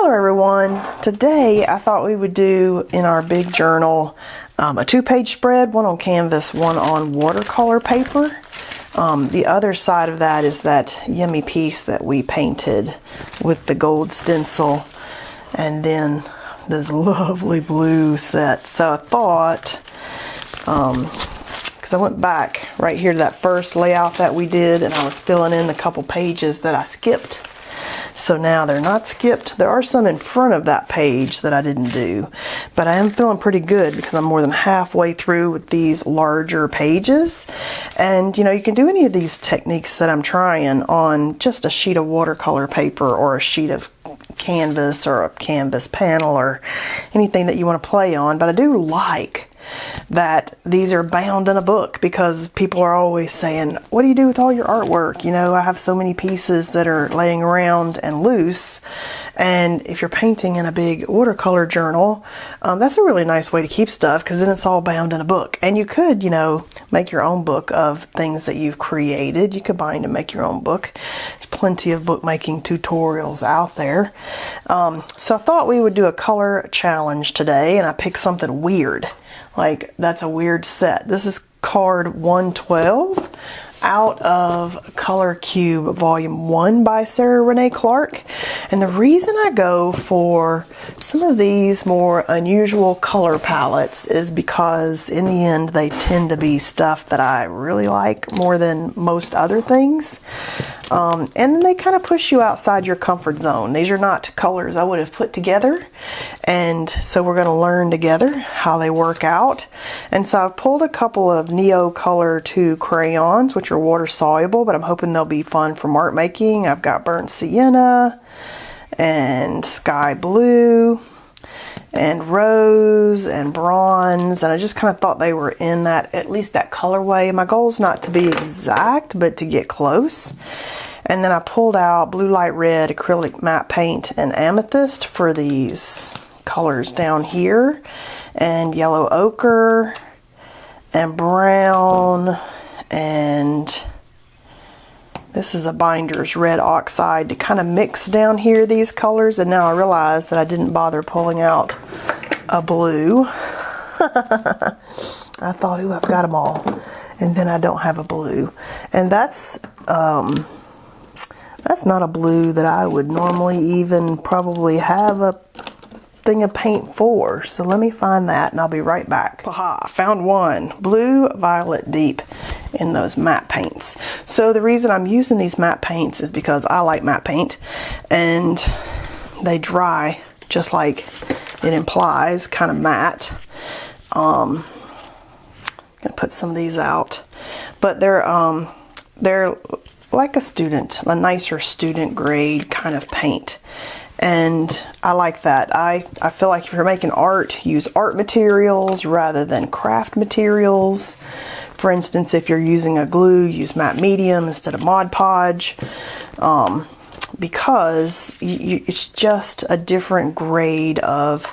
Hello everyone. Today I thought we would do in our big journal a two-page spread, one on canvas, one on watercolor paper. The other side of that is that yummy piece that we painted with the gold stencil, and then this lovely blue set. So I thought, because I went back right here to that first layout that we did, and I was filling in the couple pages that I skipped. So now they're not skipped. There are some in front of that page that I didn't do, but I am feeling pretty good because I'm more than halfway through with these larger pages. And you know, you can do any of these techniques that I'm trying on just a sheet of watercolor paper or a sheet of canvas or a canvas panel or anything that you want to play on. But I do like that these are bound in a book, because people are always saying, what do you do with all your artwork? You know, I have so many pieces that are laying around and loose. And if you're painting in a big watercolor journal, that's a really nice way to keep stuff, because then it's all bound in a book. And you could, you know, make your own book of things that you've created. You could bind and make your own book. There's plenty of bookmaking tutorials out there. So I thought we would do a color challenge today, and I picked something weird. Like, that's a weird set. This is card 112 out of Color Cube Volume 1 by Sarah Renee Clark. And the reason I go for some of these more unusual color palettes is because in the end they tend to be stuff that I really like more than most other things. And then they kind of push you outside your comfort zone. These are not colors I would have put together. And so we're going to learn together how they work out. And so I've pulled a couple of Neocolor 2 crayons, which are water soluble, but I'm hoping they'll be fun for art making. I've got burnt sienna and sky blue and rose and bronze, and I just kind of thought they were in that, at least that colorway. My goal is not to be exact, but to get close. And then I pulled out blue light red, acrylic matte paint, and amethyst for these colors down here, and yellow ochre and brown, and this is a binder's red oxide to kind of mix down here these colors. And now I realize that I didn't bother pulling out a blue. I thought, ooh, I've got them all, and then I don't have a blue. And that's not a blue that I would normally even probably have a thing of paint for. So let me find that and I'll be right back. Aha, I found one. Blue Violet Deep in those matte paints. So the reason I'm using these matte paints is because I like matte paint, and they dry just like it implies, kind of matte. I'm gonna put some of these out, but they're like a nicer student grade kind of paint. And I like that. I feel like if you're making art, use art materials rather than craft materials. For instance, if you're using a glue, use matte medium instead of Mod Podge, because it's just a different grade of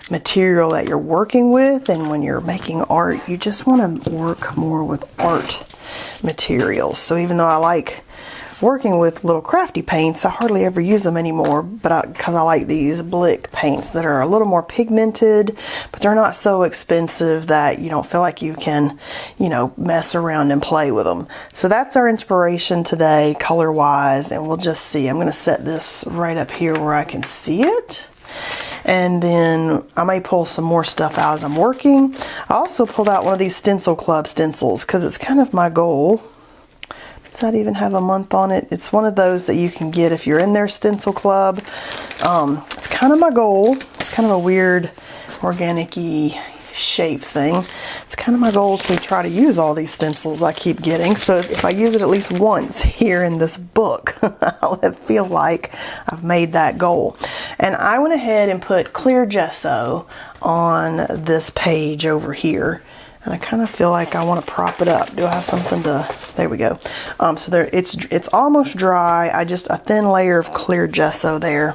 material that you're working with. And when you're making art, you just want to work more with art materials. So even though I like working with little crafty paints, I hardly ever use them anymore, but because I like these Blick paints that are a little more pigmented, but they're not so expensive that you don't feel like you can, you know, mess around and play with them. So that's our inspiration today, color wise, and we'll just see. I'm going to set this right up here where I can see it. And then I may pull some more stuff out as I'm working. I also pulled out one of these Stencil Club stencils because it's kind of my goal. Does that even have a month on it? It's one of those that you can get if you're in their Stencil Club. It's kind of my goal. It's kind of a weird organic-y shape thing. It's kind of my goal to try to use all these stencils I keep getting. So if I use it at least once here in this book, I'll feel like I've made that goal. And I went ahead and put clear gesso on this page over here. And I kind of feel like I want to prop it up. Do I have something to, there we go. So there, it's almost dry. A thin layer of clear gesso there.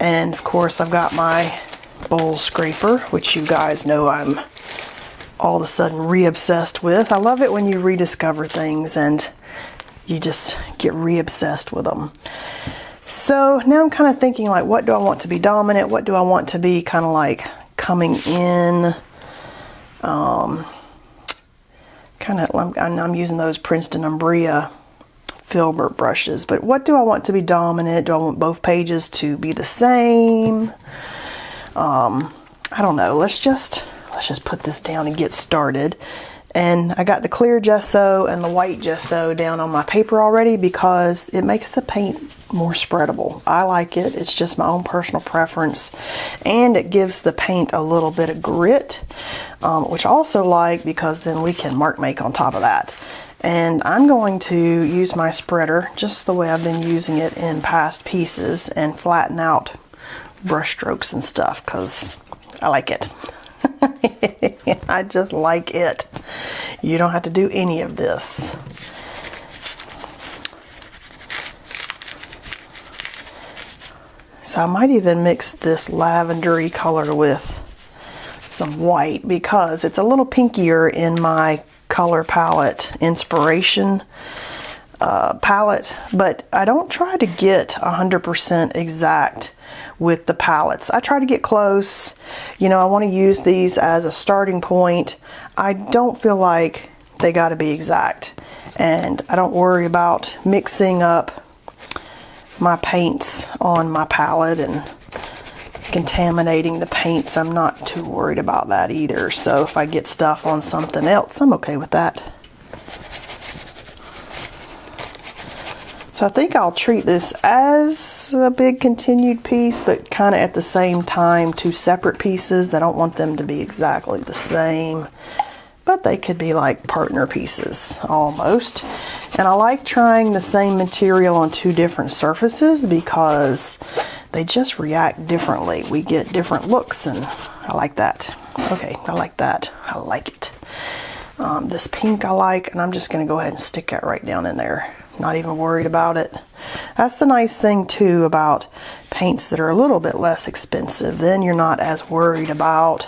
And of course I've got my bowl scraper, which you guys know I'm all of a sudden re-obsessed with. I love it when you rediscover things and you just get re-obsessed with them. So now I'm kind of thinking like, what do I want to be dominant? What do I want to be kind of like coming in? I'm using those Princeton Umbria filbert brushes, but what do I want to be dominant? Do I want both pages to be the same? I don't know. Let's just put this down and get started. And I got the clear gesso and the white gesso down on my paper already because it makes the paint more spreadable. I like it. It's just my own personal preference. And it gives the paint a little bit of grit, which I also like because then we can mark make on top of that. And I'm going to use my spreader just the way I've been using it in past pieces and flatten out brush strokes and stuff because I like it. I just like it. You don't have to do any of this. So I might even mix this lavendery color with some white because it's a little pinkier in my color palette inspiration palette, but I don't try to get 100% exact with the palettes. I try to get close. You know, I want to use these as a starting point. I don't feel like they got to be exact, and I don't worry about mixing up my paints on my palette and contaminating the paints. I'm not too worried about that either. So if I get stuff on something else, I'm okay with that. So I think I'll treat this as a big continued piece, but kind of at the same time two separate pieces. I don't want them to be exactly the same, but they could be like partner pieces almost. And I like trying the same material on two different surfaces because they just react differently. We get different looks, and I like that. Okay, I like that. I like it. This pink I like, and I'm just going to go ahead and stick that right down in there. Not even worried about it. That's the nice thing too about paints that are a little bit less expensive. Then you're not as worried about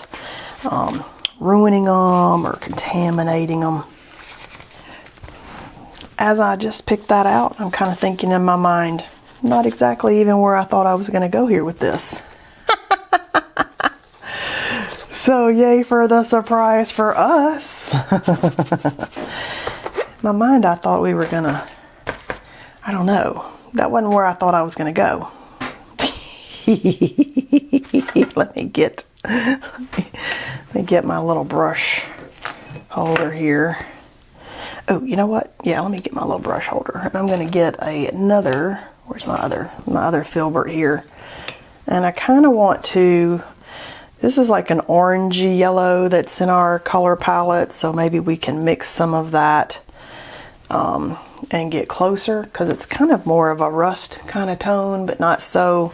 ruining them or contaminating them. As I just picked that out, I'm kind of thinking in my mind, not exactly even where I thought I was going to go here with this. So yay for the surprise for us. In my mind, I thought we were gonna, I don't know, that wasn't where I thought I was gonna go. Let me get my little brush holder here. Oh, you know what? Yeah, let me get my little brush holder. And I'm gonna get another, where's my other filbert here. And I kind of want to, this is like an orangey yellow that's in our color palette, so maybe we can mix some of that and get closer, because it's kind of more of a rust kind of tone, but not so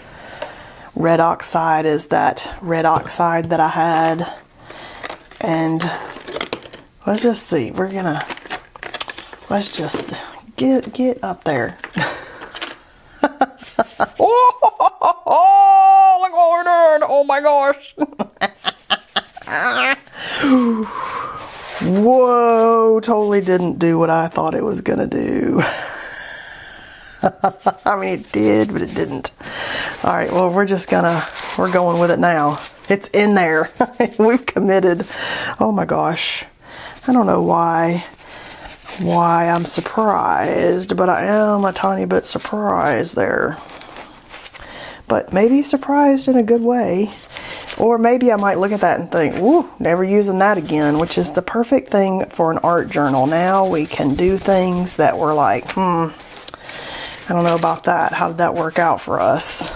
red oxide as that red oxide that I had. And let's just see, let's just get up there. Oh, look what we're doing! Oh my gosh! Whoa, totally didn't do what I thought it was gonna do. I mean, it did, but it didn't. All right, well, we're going with it now. It's in there. We've committed. Oh my gosh. I don't know why I'm surprised, but I am a tiny bit surprised there. But maybe surprised in a good way. Or maybe I might look at that and think, ooh, never using that again, which is the perfect thing for an art journal. Now we can do things that we're like, I don't know about that. How did that work out for us?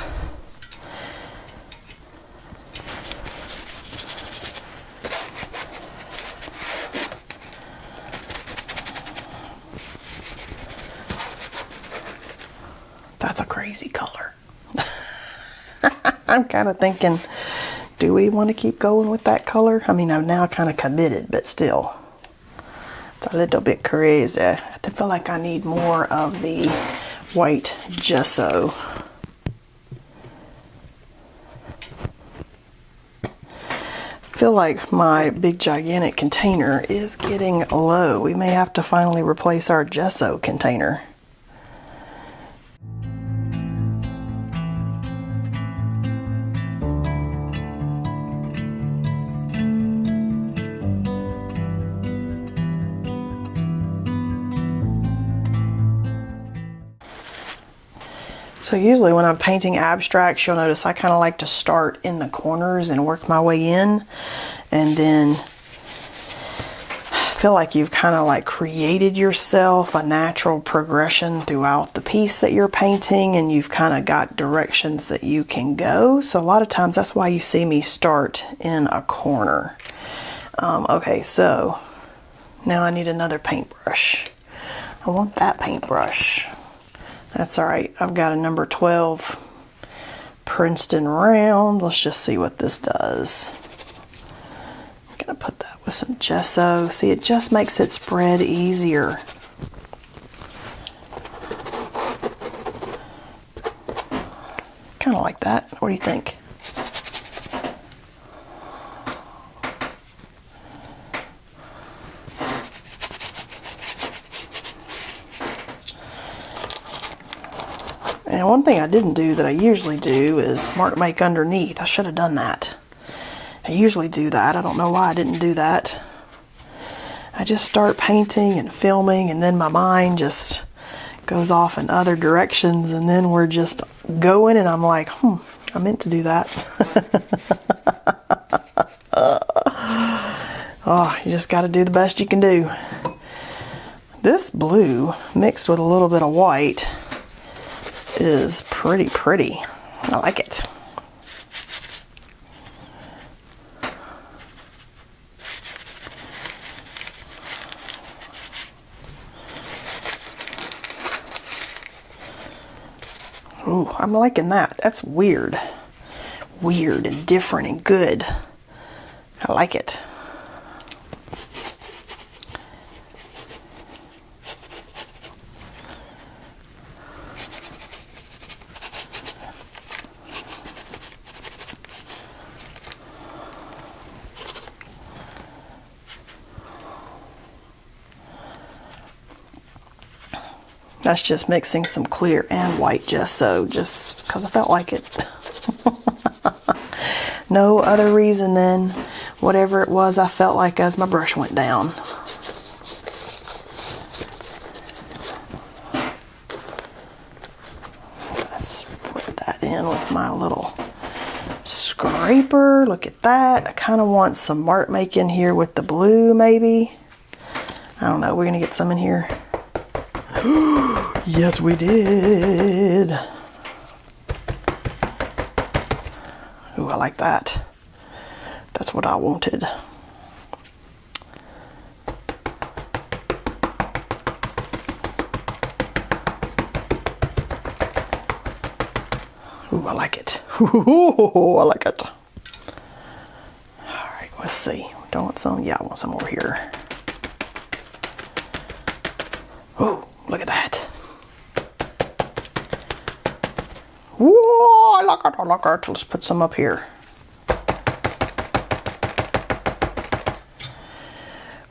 That's a crazy color. I'm kind of thinking, do we want to keep going with that color? I mean, I'm now kind of committed, but still, it's a little bit crazy. I feel like I need more of the white gesso. I feel like my big gigantic container is getting low. We may have to finally replace our gesso container. So usually when I'm painting abstracts, you'll notice I kind of like to start in the corners and work my way in, and then feel like you've kind of like created yourself a natural progression throughout the piece that you're painting, and you've kind of got directions that you can go. So a lot of times that's why you see me start in a corner. Okay, so now I need another paintbrush. I want that paintbrush. That's all right. I've got a number 12 Princeton round. Let's just see what this does. I'm gonna put that with some gesso. See, it just makes it spread easier. Kind of like that. What do you think? And one thing I didn't do that I usually do is make underneath. I should have done that. I usually do that. I don't know why I didn't do that. I just start painting and filming, and then my mind just goes off in other directions, and then we're just going, and I'm like, I meant to do that. Oh, you just got to do the best you can do. This blue mixed with a little bit of white is pretty pretty. I like it. Ooh, I'm liking that. That's weird. Weird and different and good. I like it. That's just mixing some clear and white gesso just because I felt like it. No other reason than whatever it was I felt like as my brush went down. Let's put that in with my little scraper. Look at that. I kind of want some mark making here with the blue maybe. I don't know. We're going to get some in here. Yes, we did. Ooh, I like that. That's what I wanted. Ooh, I like it. Ooh, I like it. All right, let's see. Don't want some? Yeah, I want some over here. Ooh, look at that. Whoa, I like it, I like it. Let's put some up here.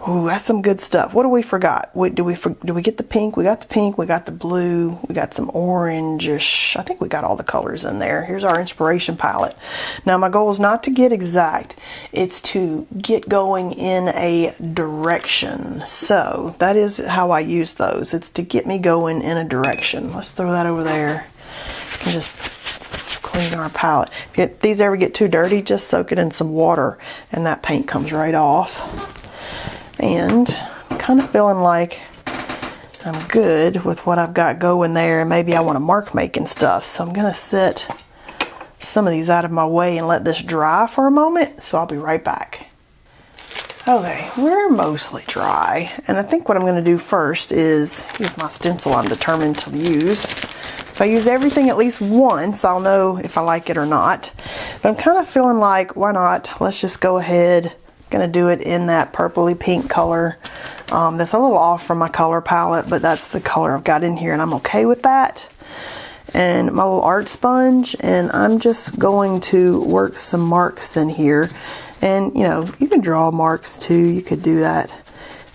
Ooh, that's some good stuff. What do we forgot? Did we get the pink? We got the pink, we got the blue, we got some orange-ish. I think we got all the colors in there. Here's our inspiration palette. Now my goal is not to get exact. It's to get going in a direction. So that is how I use those. It's to get me going in a direction. Let's throw that over there. And just clean our palette. If these ever get too dirty, just soak it in some water and that paint comes right off. And I'm kind of feeling like I'm good with what I've got going there. Maybe I want to mark making stuff. So I'm going to set some of these out of my way and let this dry for a moment. So I'll be right back. Okay, we're mostly dry. And I think what I'm going to do first is use my stencil I'm determined to use. If I use everything at least once, I'll know if I like it or not. But I'm kind of feeling like, why not? Let's just go ahead. I'm going to do it in that purpley pink color. That's a little off from my color palette, but that's the color I've got in here, and I'm okay with that. And my little art sponge, and I'm just going to work some marks in here. And, you know, you can draw marks too. You could do that,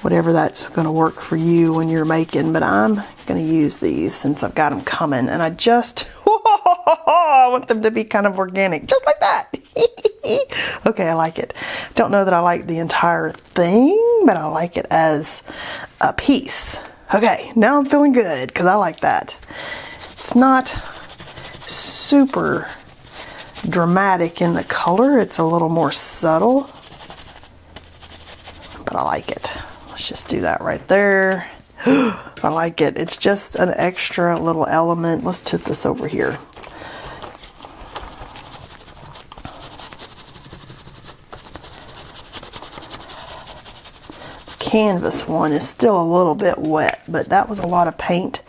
whatever that's going to work for you when you're making. But I'm going to use these since I've got them coming. And I just, I want them to be kind of organic, just like that. Okay, I like it. Don't know that I like the entire thing, but I like it as a piece. Okay, now I'm feeling good because I like that. It's not super dramatic in the color. It's a little more subtle, but I like it. Let's just do that right there. I like it. It's just an extra little element. Let's tip this over here. Canvas one is still a little bit wet, but that was a lot of paint,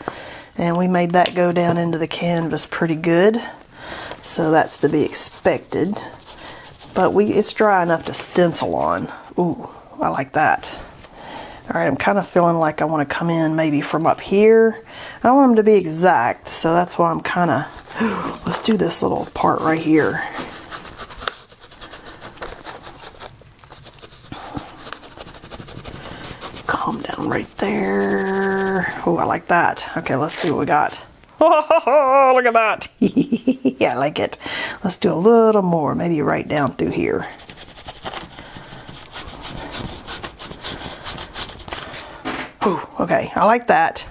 and we made that go down into the canvas pretty good, so that's to be expected. But it's dry enough to stencil on. Ooh, I like that. All right, I'm kind of feeling like I want to come in maybe from up here. I don't want them to be exact, so that's why I'm kind of, let's do this little part right here. Calm down right there. Oh, I like that. Okay, let's see what we got. Oh, look at that. Yeah, I like it. Let's do a little more, maybe right down through here. Oh, okay, I like that.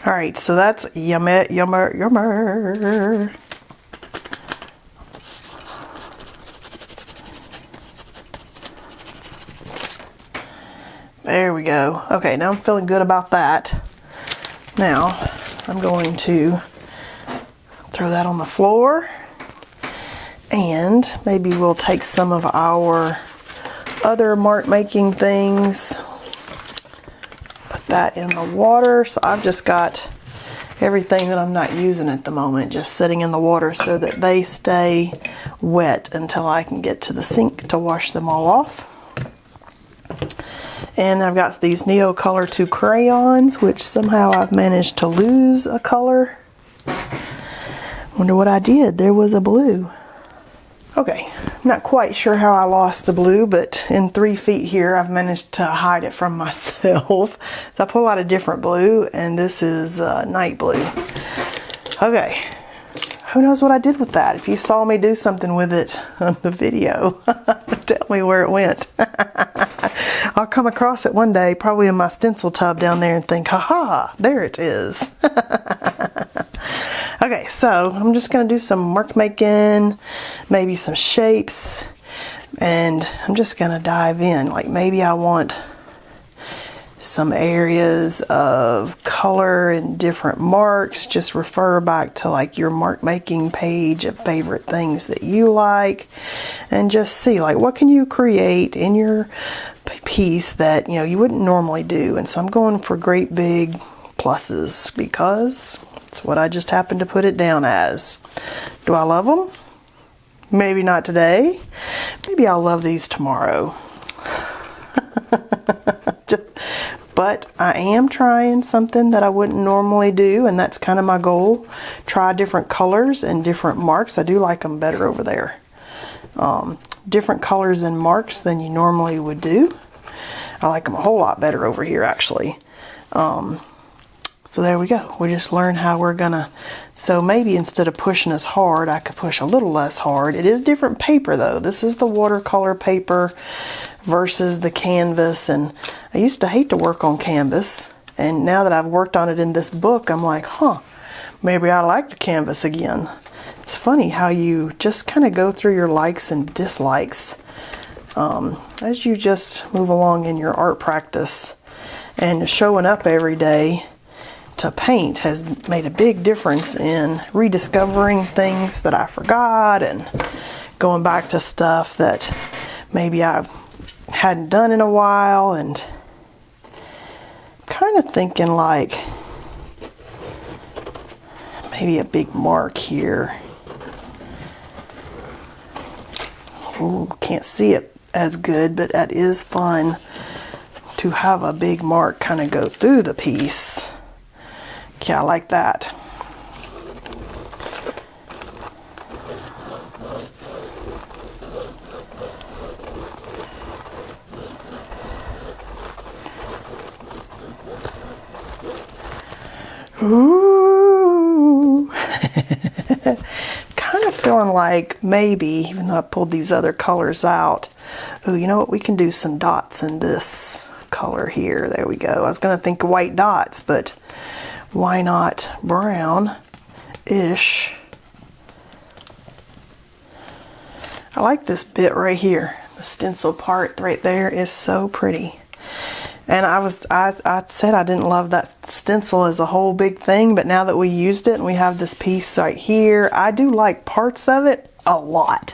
All right, so that's yummy, yummer, yummer. There we go. Okay, now I'm feeling good about that. Now, I'm going to throw that on the floor, and maybe we'll take some of our other mark making things, put that in the water. So I've just got everything that I'm not using at the moment just sitting in the water so that they stay wet until I can get to the sink to wash them all off. And I've got these Neocolor 2 crayons, which somehow I've managed to lose a color. Wonder what I did. There was a blue. Okay, I'm not quite sure how I lost the blue, but in 3 feet here, I've managed to hide it from myself. So I pulled out a different blue, and this is night blue. Okay, who knows what I did with that? If you saw me do something with it on the video, tell me where it went. I'll come across it one day, probably in my stencil tub down there, and think, haha, there it is. Okay, so I'm just going to do some mark making, maybe some shapes, and I'm just going to dive in. Like maybe I want some areas of color and different marks. Just refer back to like your mark making page of favorite things that you like, and just see like what can you create in your piece that you wouldn't normally do. And so I'm going for great big pluses because it's what I just happened to put it down as. Do I love them? Maybe not today. Maybe I'll love these tomorrow. But I am trying something that I wouldn't normally do, and that's kind of my goal. Try different colors and different marks. I do like them better over there. Different colors and marks than you normally would do. I like them a whole lot better over here, actually. So there we go. We just learned how we're gonna, so maybe instead of pushing as hard, I could push a little less hard. It is different paper though. This is the watercolor paper versus the canvas, and I used to hate to work on canvas, and now that I've worked on it in this book, I'm like, maybe I like the canvas again. It's funny how you just kind of go through your likes and dislikes as you just move along in your art practice, and showing up every day to paint has made a big difference in rediscovering things that I forgot and going back to stuff that maybe I hadn't done in a while, and kind of thinking like maybe a big mark here. Ooh, can't see it as good, but that is fun to have a big mark kind of go through the piece. Okay, I like that. Ooh. Kind of feeling like maybe, even though I pulled these other colors out, oh, you know what? We can do some dots in this color here. There we go. I was going to think white dots, but why not brown-ish I like this bit right here. The stencil part right there is so pretty. And I said I didn't love that stencil as a whole big thing, but now that we used it and we have this piece right here, I do like parts of it a lot.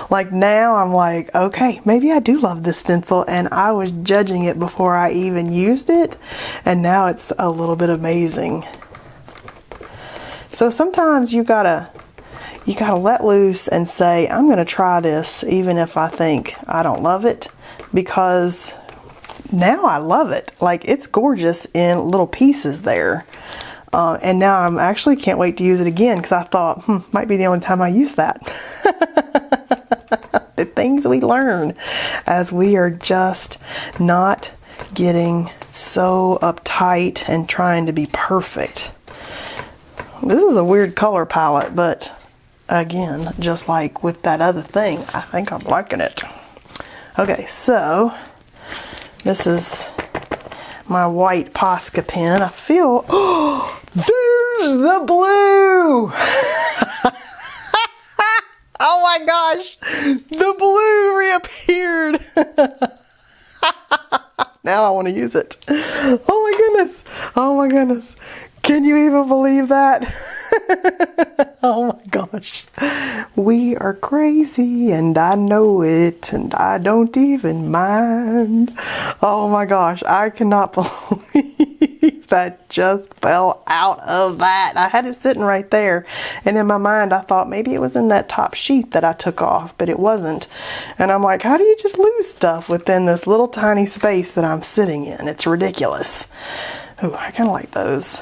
Like now I'm like, okay, maybe I do love this stencil, and I was judging it before I even used it, and now it's a little bit amazing. So sometimes you gotta let loose and say, I'm gonna try this even if I think I don't love it, because now I love it. Like, it's gorgeous in little pieces there. And now I'm actually can't wait to use it again, because I thought, might be the only time I use that. The things we learn as we are just not getting so uptight and trying to be perfect. This is a weird color palette, but again, just like with that other thing, I think I'm liking it. Okay, so this is my white Posca pen. I feel, oh, there's the blue! Oh my gosh, the blue reappeared. Now I want to use it. Oh my goodness, oh my goodness. Can you even believe that? Oh my gosh. We are crazy, and I know it, and I don't even mind. Oh my gosh, I cannot believe that just fell out of that. I had it sitting right there, and in my mind I thought maybe it was in that top sheet that I took off, but it wasn't. And I'm like, how do you just lose stuff within this little tiny space that I'm sitting in? It's ridiculous. Ooh, I kind of like those.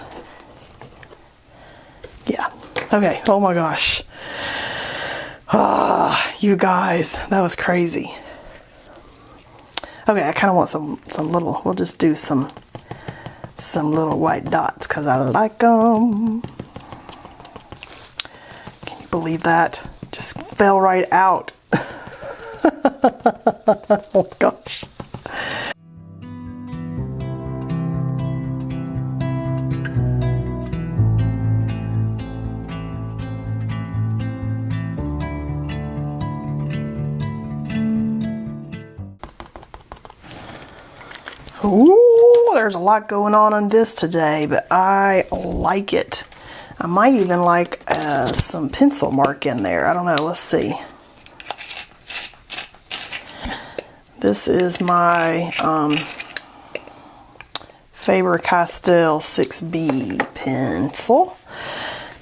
Yeah. Okay. Oh my gosh. Ah, you guys, that was crazy. Okay, I kind of want some little, we'll just do some little white dots because I like them. Can you believe that? Just fell right out. Oh gosh. Ooh, there's a lot going on this today, but I like it. I might even like some pencil mark in there. I don't know. Let's see. This is my Faber-Castell 6B pencil.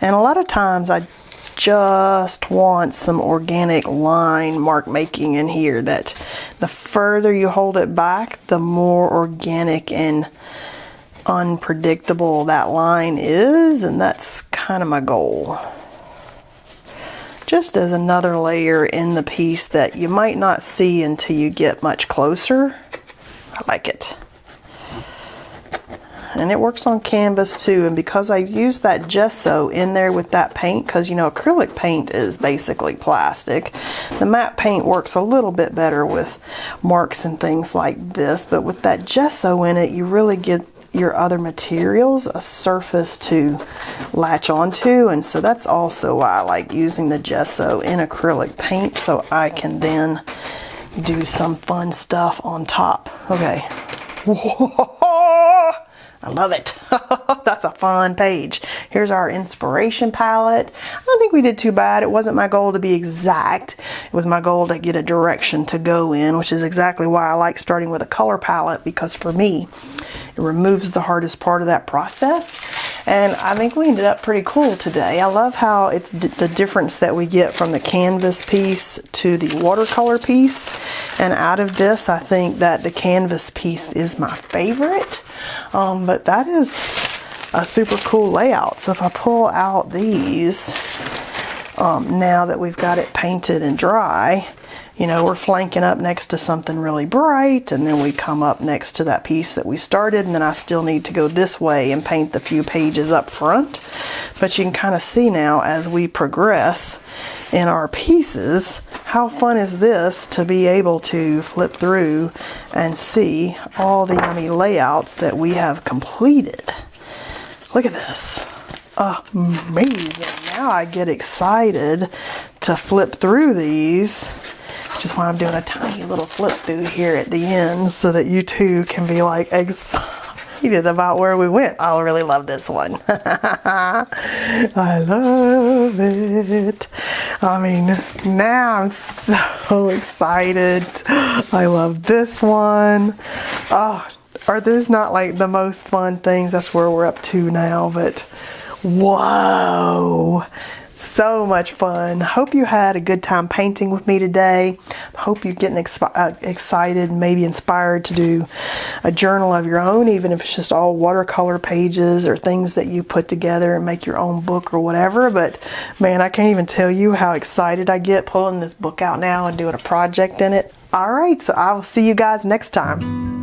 And a lot of times I just want some organic line mark making in here, that the further you hold it back, the more organic and unpredictable that line is, and that's kind of my goal. Just as another layer in the piece that you might not see until you get much closer. I like it. And it works on canvas too, and because I used that gesso in there with that paint, because you know acrylic paint is basically plastic, the matte paint works a little bit better with marks and things like this, but with that gesso in it you really get your other materials a surface to latch onto, and so that's also why I like using the gesso in acrylic paint, so I can then do some fun stuff on top. Okay. I love it. That's a fun page. Here's our inspiration palette. I don't think we did too bad. It wasn't my goal to be exact. It was my goal to get a direction to go in, which is exactly why I like starting with a color palette, because for me, it removes the hardest part of that process. And I think we ended up pretty cool today. I love how it's the difference that we get from the canvas piece to the watercolor piece. And out of this, I think that the canvas piece is my favorite. But that is a super cool layout. So if I pull out these, now that we've got it painted and dry, you know, we're flanking up next to something really bright, and then we come up next to that piece that we started, and then I still need to go this way and paint the few pages up front. But you can kind of see now as we progress in our pieces, how fun is this to be able to flip through and see all the yummy layouts that we have completed. Look at this. Amazing. Now I get excited to flip through these which is why I'm doing a tiny little flip through here at the end so that you too can be like excited about where we went. I really love this one. I love it. I mean, now I'm so excited. I love this one. Oh, are these not like the most fun things? That's where we're up to now, but whoa. So much fun. Hope you had a good time painting with me today. Hope you're getting excited, maybe inspired to do a journal of your own, even if it's just all watercolor pages or things that you put together and make your own book or whatever. But man, I can't even tell you how excited I get pulling this book out now and doing a project in it. All right, so I will see you guys next time.